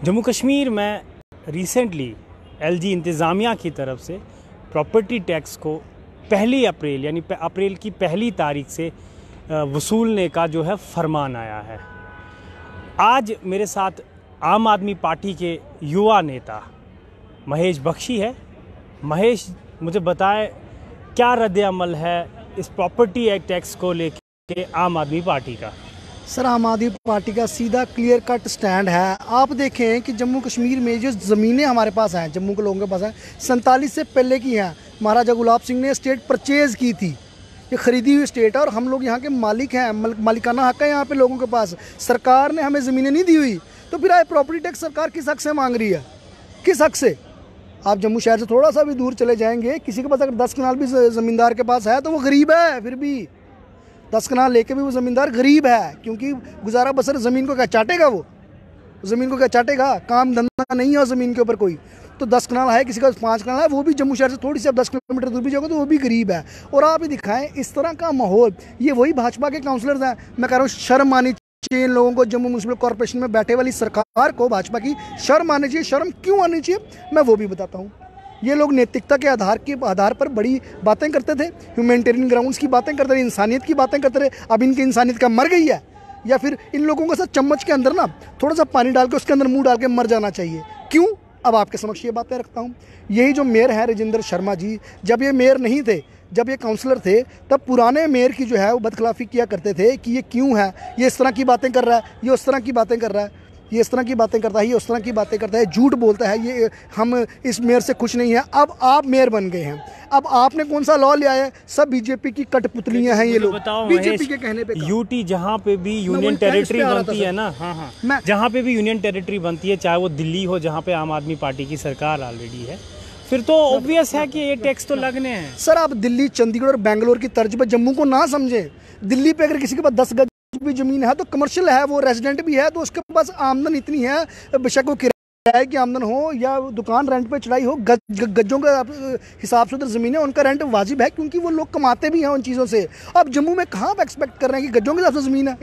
जम्मू कश्मीर में recently LG इंतज़ामिया की तरफ से प्रॉपर्टी टैक्स को 1 अप्रैल यानी अप्रैल की 1 तारीख से वसूलने का जो है फरमान आया है। आज मेरे साथ आम आदमी पार्टी के युवा नेता महेश बख्शी है। महेश, मुझे बताएं क्या रद्द अमल है इस प्रॉपर्टी एक्ट टैक्स को लेके आम आदमी पार्टी का। सर, आम आदमी पार्टी का सीधा क्लियर कट स्टैंड है। आप देखें कि जम्मू कश्मीर में जो ज़मीनें हमारे पास हैं, जम्मू के लोगों के पास हैं, 47 से पहले की हैं। महाराजा गुलाब सिंह ने स्टेट परचेज़ की थी, ये ख़रीदी हुई स्टेट है और हम लोग यहाँ के मालिक हैं, मालिकाना हक़ है यहाँ पे लोगों के पास। सरकार ने हमें ज़मीनें नहीं दी हुई, तो फिर आए प्रॉपर्टी टैक्स सरकार किस हक़ से मांग रही है, किस हक़ से? आप जम्मू शहर से थोड़ा सा भी दूर चले जाएंगे, किसी के पास अगर 10 कनाल भी ज़मींदार के पास है तो वो गरीब है। फिर भी 10 कनाल लेके भी वो ज़मींदार गरीब है, क्योंकि गुजारा बसर ज़मीन को क्या चाटेगा? वो ज़मीन को क्या चाटेगा? काम धंधा नहीं है ज़मीन के ऊपर कोई। तो 10 कनाल है, किसी का 5 कनाल है, वो भी जम्मू शहर से थोड़ी सी आप 10 किलोमीटर दूर भी जाओगे तो वो भी गरीब है। और आप ही दिखाएं इस तरह का माहौल, ये वही भाजपा के काउंसलर्स हैं। मैं कह रहा हूँ शर्म आनी चाहिए इन लोगों को। जम्मू म्यूनसिपल कॉर्पोरेशन में बैठे वाली सरकार को, भाजपा की शर्म आनी चाहिए। शर्म क्यों आनी चाहिए मैं वो भी बताता हूँ। ये लोग नैतिकता के आधार पर बड़ी बातें करते थे, ह्यूमैनिटेरियन ग्राउंड्स की बातें करते थे, इंसानियत की बातें करते थे। अब इनकी इंसानियत का मर गई है, या फिर इन लोगों के साथ चम्मच के अंदर ना थोड़ा सा पानी डाल के उसके अंदर मुंह डाल के मर जाना चाहिए। क्यों? अब आपके समक्ष ये बातें रखता हूँ। यही जो मेयर है राजेंद्र शर्मा जी, जब ये मेयर नहीं थे, जब ये काउंसलर थे, तब पुराने मेयर की जो है वो बदखिलाफ़ी किया करते थे कि ये क्यों है, ये इस तरह की बातें कर रहा है, ये उस तरह की बातें कर रहा है, ये इस तरह की बातें करता है, ये उस तरह की बातें करता है, झूठ बोलता है, ये हम इस मेयर से खुश नहीं हैं। अब आप मेयर बन गए हैं, अब आपने कौन सा लॉ लिया है? सब बीजेपी की कठपुतलियां हैं ये लोग। बीजेपी के कहने पे यूटी जहाँ पे भी यूनियन टेरिटरी बनती है ना, हाँ, जहाँ पे भी यूनियन टेरिटरी बनती है, चाहे वो दिल्ली हो जहाँ पे आम आदमी पार्टी की सरकार ऑलरेडी है, फिर तो ऑब्वियस है कि ये टैक्स तो लगने हैं। सर, आप दिल्ली, चंडीगढ़ और बेंगलोर की तर्ज पर जम्मू को ना समझे। दिल्ली पे अगर किसी के पास 10 गज भी जमीन है तो कमर्शियल है, वो रेजिडेंट भी है, तो उसके पास आमदन इतनी है, बेशक वो किराए की आमदन हो या दुकान रेंट पे चढ़ाई हो, गज्जों का हिसाब से उधर ज़मीन है, उनका रेंट वाजिब है, क्योंकि वो लोग कमाते भी हैं उन चीज़ों से। अब जम्मू में कहाँ आप एक्सपेक्ट कर रहे हैं कि गज्जों के हिसाब से ज़मीन है?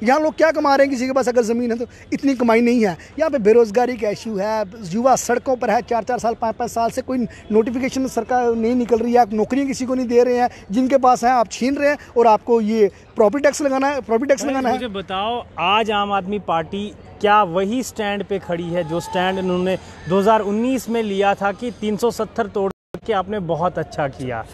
यहाँ लोग क्या कमा रहे हैं? किसी के पास अगर ज़मीन है तो इतनी कमाई नहीं है। यहाँ पे बेरोज़गारी का इशू है, युवा सड़कों पर है, 4-4 साल 5-5 साल से कोई नोटिफिकेशन सरकार नहीं निकल रही है, नौकरियाँ किसी को नहीं दे रहे हैं, जिनके पास है आप छीन रहे हैं, और आपको ये प्रॉपर्टी टैक्स लगाना है। मुझे बताओ, आज आम आदमी पार्टी क्या वही स्टैंड पे खड़ी है जो स्टैंड उन्होंने 2019 में लिया था कि 370 तोड़ के आपने बहुत अच्छा किया?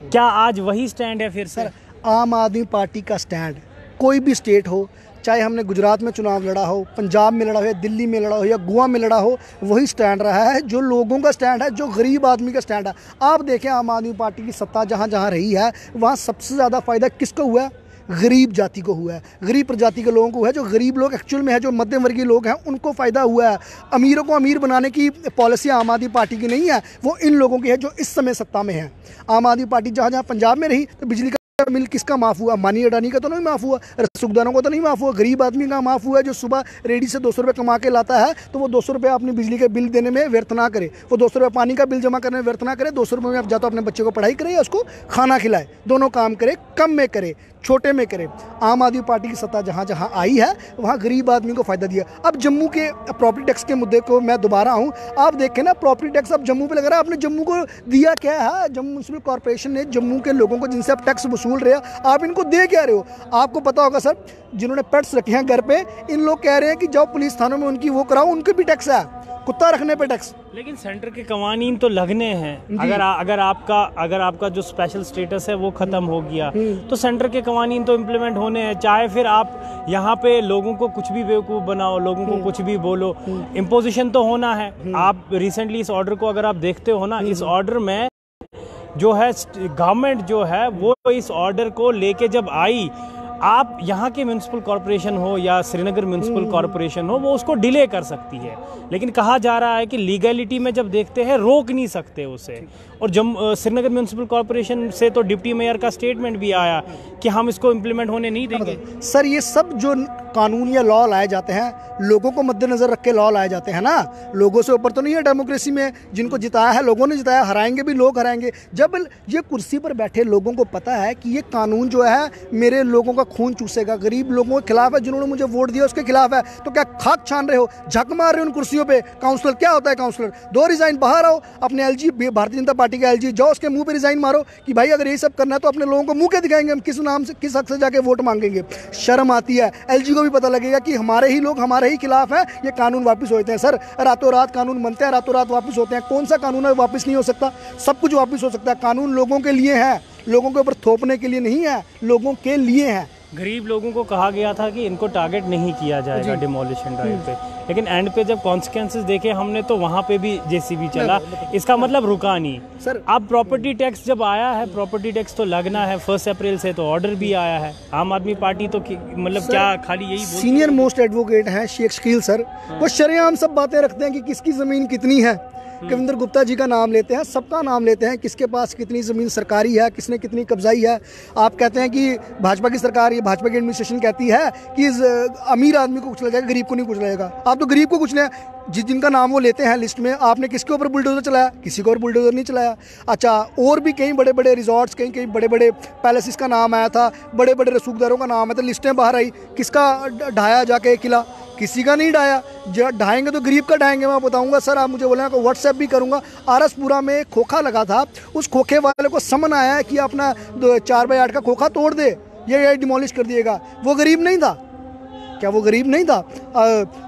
क्या आज वही स्टैंड है फिर से? सर, आम आदमी पार्टी का स्टैंड कोई भी स्टेट हो, चाहे हमने गुजरात में चुनाव लड़ा हो, पंजाब में लड़ा हो, या दिल्ली में लड़ा हो, या गोवा में लड़ा हो, वही स्टैंड रहा है जो लोगों का स्टैंड है, जो गरीब आदमी का स्टैंड है। आप देखें आम आदमी पार्टी की सत्ता जहाँ जहाँ रही है, वहाँ सबसे ज़्यादा फ़ायदा किसको हुआ है? गरीब जाति को हुआ है, गरीब प्रजाति के लोगों को हुआ है। जो गरीब लोग एक्चुअल में है, जो मध्यम वर्गीय लोग हैं, उनको फ़ायदा हुआ है। अमीरों को अमीर बनाने की पॉलिसी आम आदमी पार्टी की नहीं है, वो इन लोगों की है जो इस समय सत्ता में है। आम आदमी पार्टी जहाँ जहाँ पंजाब में रही तो बिजली बिल किसका माफ़ हुआ? मानी अडानी का तो नहीं माफ़ हुआ, रसूखदारों को तो नहीं माफ़ हुआ, गरीब आदमी का माफ़ हुआ, जो सुबह रेडी से 200 रुपये कमा के लाता है, तो वो 200 रुपये अपनी बिजली के बिल देने में व्यर्थ ना करे, वो 200 रुपये पानी का बिल जमा करने में व्यर्थ ना करे। 200 रुपये में आप जाता अपने बच्चे को पढ़ाई करे या उसको खाना खिलाए, दोनों काम करे, कम में करे, छोटे में करे। आम आदमी पार्टी की सत्ता जहाँ जहाँ आई है, वहाँ गरीब आदमी को फ़ायदा दिया। अब जम्मू के प्रॉपर्टी टैक्स के मुद्दे को मैं दोबारा आऊँ, आप देखें ना, प्रॉपर्टी टैक्स अब जम्मू पे लग रहा है। आपने जम्मू को दिया क्या है? जम्मू म्यूनसिपल कॉर्पोरेशन ने जम्मू के लोगों को जिनसे आप टैक्स वसूल रहे हो, आप इनको दे क्या रहे हो? आपको पता होगा सर, जिन्होंने पेट्स रखे हैं घर पे, इन लोग कह रहे हैं कि जाओ पुलिस थानों में उनकी वो कराओ, उनके भी टैक्स है, कुत्ता रखने पे टैक्स। लेकिन सेंटर के कवानीन तो लगने हैं। अगर आपका जो स्पेशल स्टेटस है वो खत्म हो गया तो सेंटर के कवानीन तो इम्प्लीमेंट होने हैं। चाहे फिर आप यहाँ पे लोगों को कुछ भी बेवकूफ़ बनाओ, लोगों को कुछ भी बोलो, इम्पोजिशन तो होना है। आप रिसेंटली इस ऑर्डर को अगर आप देखते हो ना, इस ऑर्डर में जो है गवर्नमेंट जो है वो इस ऑर्डर को लेके जब आई, आप यहाँ के म्यूनसिपल कॉरपोरेशन हो या श्रीनगर म्यूनसिपल कॉरपोरेशन हो, वो उसको डिले कर सकती है। लेकिन कहा जा रहा है कि लीगलिटी में जब देखते हैं रोक नहीं सकते उसे। और श्रीनगर म्यूनसिपल कॉरपोरेशन से तो डिप्टी मेयर का स्टेटमेंट भी आया कि हम इसको इम्प्लीमेंट होने नहीं देंगे। सर, ये सब जो कानून या लॉ लाए जाते हैं, लोगों को मद्देनजर रख के लॉ लाए जाते हैं ना। लोगों से ऊपर तो नहीं है डेमोक्रेसी में। जिनको जिताया है लोगों ने जिताया, हराएंगे भी लोग हराएंगे। जब ये कुर्सी पर बैठे लोगों को पता है कि ये कानून जो है मेरे लोगों का खून चूसेगा, गरीब लोगों के खिलाफ है, जिन्होंने मुझे वोट दिया उसके खिलाफ है। तो क्या खाक छान रहे हो, झक मार रहे हो उन कुर्सियों पे? काउंसलर क्या होता है? काउंसलर दो रिजाइन, बाहर आओ, अपने एलजी, भारतीय जनता पार्टी का एलजी, जाओ उसके मुंह पे रिजाइन मारो कि भाई अगर ये सब करना है तो अपने लोगों को मुंह के दिखाएंगे, हम किस नाम से, किस हक से जाके वोट मांगेंगे? शर्म आती है। एलजी को भी पता लगेगा कि हमारे ही लोग हमारे ही खिलाफ हैं, ये कानून वापस होते हैं। सर, रातों रात कानून बनते हैं, रातों रात वापस होते हैं। कौन सा कानून है वापस नहीं हो सकता? सब कुछ वापस हो सकता है। कानून लोगों के लिए है, लोगों के ऊपर थोपने के लिए नहीं है, लोगों के लिए है। गरीब लोगों को कहा गया था कि इनको टारगेट नहीं किया जाएगा डिमोलिशन ड्राइव पे, लेकिन एंड पे जब कॉन्सिक्वेंसेस देखे हमने तो वहाँ पे भी जेसीबी चला, इसका मतलब रुका नहीं। सर, अब प्रॉपर्टी टैक्स जब आया है, प्रॉपर्टी टैक्स तो लगना है 1 अप्रैल से, तो ऑर्डर भी आया है। आम आदमी पार्टी तो मतलब क्या खाली यही सीनियर मोस्ट एडवोकेट हैं शेख शकील सर, वो शरेआम सब बातें रखते हैं कि किसकी ज़मीन कितनी है। कविंदर गुप्ता जी का नाम लेते हैं, सबका नाम लेते हैं, किसके पास कितनी ज़मीन सरकारी है, किसने कितनी कब्जाई है। आप कहते हैं कि भाजपा की सरकार, ये भाजपा की एडमिनिस्ट्रेशन कहती है कि अमीर आदमी को कुचला जाएगा, गरीब को नहीं कुचला जाएगा। आप तो गरीब को कुचले, जिनका नाम वो लेते हैं लिस्ट में, आपने किसके ऊपर बुलडोजर चलाया? किसी को और बुलडोजर नहीं चलाया। अच्छा, और भी कई बड़े बड़े रिजॉर्ट्स, कहीं कहीं बड़े बड़े पैलेसेस का नाम आया था, बड़े बड़े रसूखदारों का नाम आया था, लिस्टें बाहर आई, किसका ढाया जाके किला? किसी का नहीं ढाया। ढाएंगे तो गरीब का ढाएंगे, मैं बताऊंगा सर। आप मुझे बोलेंगे तो व्हाट्सएप भी करूंगा। आरसपुरा में एक खोखा लगा था, उस खोखे वाले को समन आया है कि अपना 4x8 का खोखा तोड़ दे, ये डिमोलिश कर दिएगा। वो गरीब नहीं था क्या? वो गरीब नहीं था?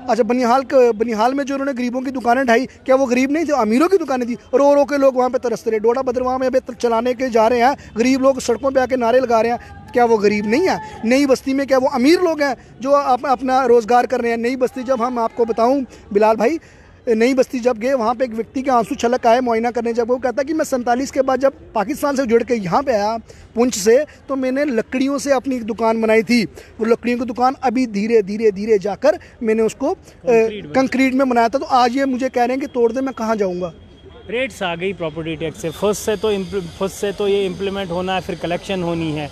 अच्छा, बनिहाल में जो उन्होंने गरीबों की दुकानें ढाई, क्या वो गरीब नहीं थे? अमीरों की दुकानें थी। रो रो के लोग वहाँ पे तरसते रहे। डोडा भद्रवाह में अभी चलाने के जा रहे हैं, गरीब लोग सड़कों पे आके नारे लगा रहे हैं। क्या वो गरीब नहीं है? नई बस्ती में क्या वो अमीर लोग हैं जो अपना रोज़गार कर रहे हैं? नई बस्ती, जब हम आपको बताऊँ बिलाल भाई, नई बस्ती जब गए, वहाँ पे एक व्यक्ति के आंसू छलक आए मुआयना करने। जब वो कहता कि मैं 47 के बाद जब पाकिस्तान से जुड़ के यहाँ पे आया पुंछ से, तो मैंने लकड़ियों से अपनी दुकान बनाई थी। वो लकड़ियों की दुकान अभी धीरे धीरे धीरे जाकर मैंने उसको कंक्रीट में बनाया था। तो आज ये मुझे कह रहे हैं कि तोड़ दे, मैं कहाँ जाऊँगा? रेट्स आ गई प्रॉपर्टी टैक्स से। फर्स्ट से तो ये इम्प्लीमेंट होना है, फिर कलेक्शन होनी है।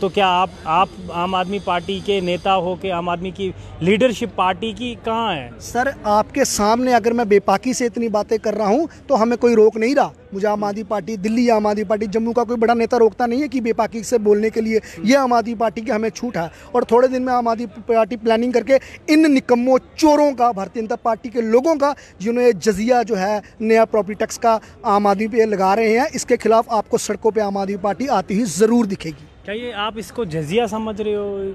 तो क्या आप आम आदमी पार्टी के नेता हो के आम आदमी की लीडरशिप पार्टी की कहाँ है? सर, आपके सामने अगर मैं बेपाकी से इतनी बातें कर रहा हूँ तो हमें कोई रोक नहीं रहा। मुझे आम आदमी पार्टी, दिल्ली आम आदमी पार्टी, जम्मू का कोई बड़ा नेता रोकता नहीं है कि बेपाकी से बोलने के लिए। ये आम आदमी पार्टी की हमें छूट है। और थोड़े दिन में आम आदमी पार्टी प्लानिंग करके इन निकम्मों चोरों का, भारतीय जनता पार्टी के लोगों का, जिन्होंने जजिया जो है नया प्रॉपर्टी टैक्स का आम आदमी पे लगा रहे हैं, इसके खिलाफ आपको सड़कों पर आम आदमी पार्टी आती ही ज़रूर दिखेगी। क्या ये आप इसको जजिया समझ रहे हो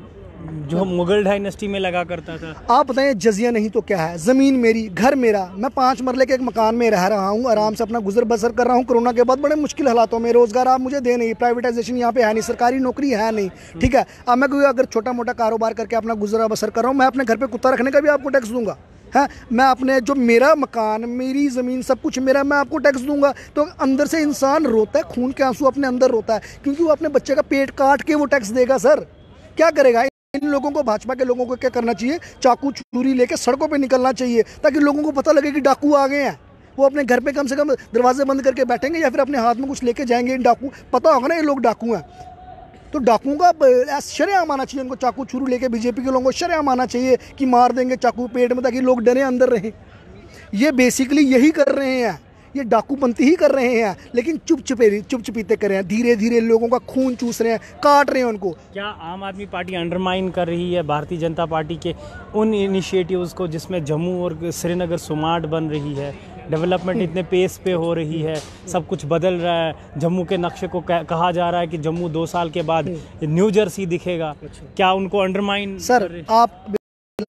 जो मुगल डायनेस्टी में लगा करता था? आप बताएं, जजिया नहीं तो क्या है? ज़मीन मेरी, घर मेरा, मैं 5 मरले के एक मकान में रह रहा हूँ, आराम से अपना गुजर बसर कर रहा हूँ। कोरोना के बाद बड़े मुश्किल हालातों में, रोज़गार आप मुझे दे नहीं, प्राइवेटाइजेशन यहाँ पे है नहीं, सरकारी नौकरी है नहीं, ठीक है। अब मैं कोई अगर छोटा मोटा कारोबार करके अपना गुजरा बसर कर रहा हूँ, मैं अपने घर पर कुत्ता रखने का भी आपको टैक्स दूंगा? है, मैं अपने जो मेरा मकान, मेरी ज़मीन, सब कुछ मेरा, मैं आपको टैक्स दूंगा? तो अंदर से इंसान रोता है, खून के आंसू अपने अंदर रोता है, क्योंकि वो अपने बच्चे का पेट काट के वो टैक्स देगा। सर, क्या करेगा? इन लोगों को, भाजपा के लोगों को क्या करना चाहिए? चाकू छुरी लेके सड़कों पे निकलना चाहिए, ताकि लोगों को पता लगे कि डाकू आ गए हैं। वो अपने घर पे कम से कम दरवाजे बंद करके बैठेंगे या फिर अपने हाथ में कुछ लेके जाएंगे। इन डाकू, पता होगा ना ये लोग डाकू हैं। तो डाकुओं का शरेआम आना चाहिए, उनको चाकू छुरी लेके बीजेपी के लोगों को शरेआम आना चाहिए कि मार देंगे चाकू पेट में, ताकि लोग डरे अंदर रहें। ये बेसिकली यही कर रहे हैं, ये डाकूपंथी ही कर रहे हैं, लेकिन चुप चुपीते कर रहे हैं, धीरे धीरे लोगों का खून चूस रहे हैं, काट रहे हैं उनको। क्या आम आदमी पार्टी अंडरमाइन कर रही है भारतीय जनता पार्टी के उन इनिशिएटिव्स को जिसमें जम्मू और श्रीनगर स्मार्ट बन रही है, डेवलपमेंट इतने पेस पे हो रही है, सब कुछ बदल रहा है? जम्मू के नक्शे को कहा जा रहा है कि जम्मू 2 साल के बाद न्यू जर्सी दिखेगा। क्या उनको अंडरमाइन? सर, आप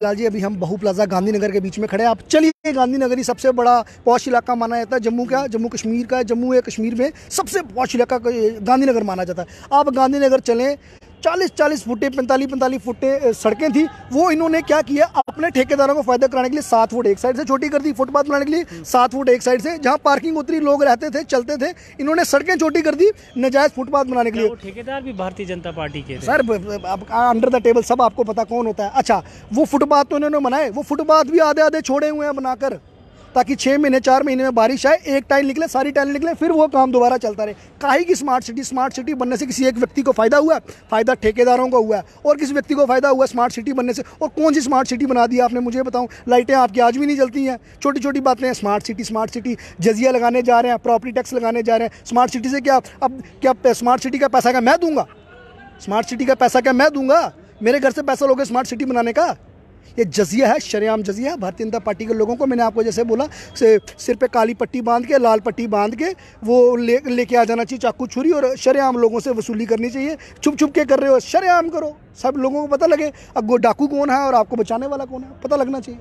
लाल जी, अभी हम बहु प्लाजा गांधीनगर के बीच में खड़े हैं। आप चलिए, गांधीनगर ही सबसे बड़ा पॉश इलाका माना जाता है जम्मू का, जम्मू कश्मीर का। जम्मू या कश्मीर में सबसे पॉश इलाका गांधीनगर माना जाता है। आप गांधीनगर चलें, 40-40 फुटे, 45-45 फुटे सड़कें थी। वो इन्होंने क्या किया, अपने ठेकेदारों को फायदा कराने के लिए 7 फुट एक साइड से छोटी कर दी, फुटपाथ बनाने के लिए 7 फुट एक साइड से, जहां पार्किंग उतरी, लोग रहते थे, चलते थे, इन्होंने सड़कें छोटी कर दी नजायज फुटपाथ बनाने के लिए। ठेकेदार भी भारतीय जनता पार्टी के थे? सर, अंडर द टेबल सब आपको पता कौन होता है। अच्छा, वो फुटपाथ तो इन्होंने बनाए, वो फुटपाथ भी आधे आधे छोड़े हुए हैं बनाकर, ताकि 6 महीने 4 महीने में बारिश आए, एक टाइल निकले, सारी टाइल निकले, फिर वो काम दोबारा चलता रहे। काहे की स्मार्ट सिटी बनने से किसी एक व्यक्ति को फायदा हुआ? फायदा ठेकेदारों को हुआ, और किसी व्यक्ति को फायदा हुआ स्मार्ट सिटी बनने से? और कौन सी स्मार्ट सिटी बना दी आपने, मुझे बताऊं? लाइटें आपकी आज भी नहीं जलती हैं, छोटी छोटी बातें हैं। स्मार्ट सिटी जजिया लगाने जा रहे हैं, प्रॉपर्टी टैक्स लगाने जा रहे हैं। स्मार्ट सिटी से क्या, अब क्या स्मार्ट सिटी का पैसा क्या मैं दूंगा? स्मार्ट सिटी का पैसा क्या मैं दूंगा? मेरे घर से पैसा लोगे स्मार्ट सिटी बनाने का? ये जजिया है, शरेआम जजिया है भारतीय जनता पार्टी के लोगों को। मैंने आपको जैसे बोला, सिर पे काली पट्टी बांध के, लाल पट्टी बांध के वो लेके आ जाना चाहिए चाकू छुरी, और शरेआम लोगों से वसूली करनी चाहिए। छुप छुप के कर रहे हो, शरेआम करो, सब लोगों को पता लगे अब वो डाकू कौन है और आपको बचाने वाला कौन है, पता लगना चाहिए।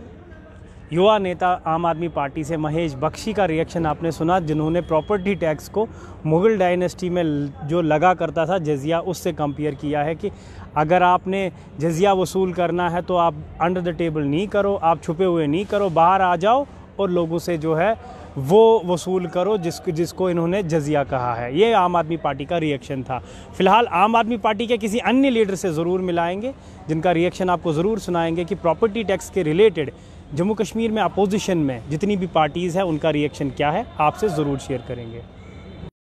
युवा नेता आम आदमी पार्टी से महेश बख्शी का रिएक्शन आपने सुना, जिन्होंने प्रॉपर्टी टैक्स को मुग़ल डायनेस्टी में जो लगा करता था जजिया, उससे कंपेयर किया है कि अगर आपने जजिया वसूल करना है तो आप अंडर द टेबल नहीं करो, आप छुपे हुए नहीं करो, बाहर आ जाओ और लोगों से जो है वो वसूल करो जिसको इन्होंने जजिया कहा है। ये आम आदमी पार्टी का रिएक्शन था। फ़िलहाल आम आदमी पार्टी के किसी अन्य लीडर से ज़रूर मिलाएंगे, जिनका रिएक्शन आपको ज़रूर सुनाएंगे कि प्रॉपर्टी टैक्स के रिलेटेड जम्मू कश्मीर में अपोजिशन में जितनी भी पार्टीज़ हैं उनका रिएक्शन क्या है, आपसे ज़रूर शेयर करेंगे।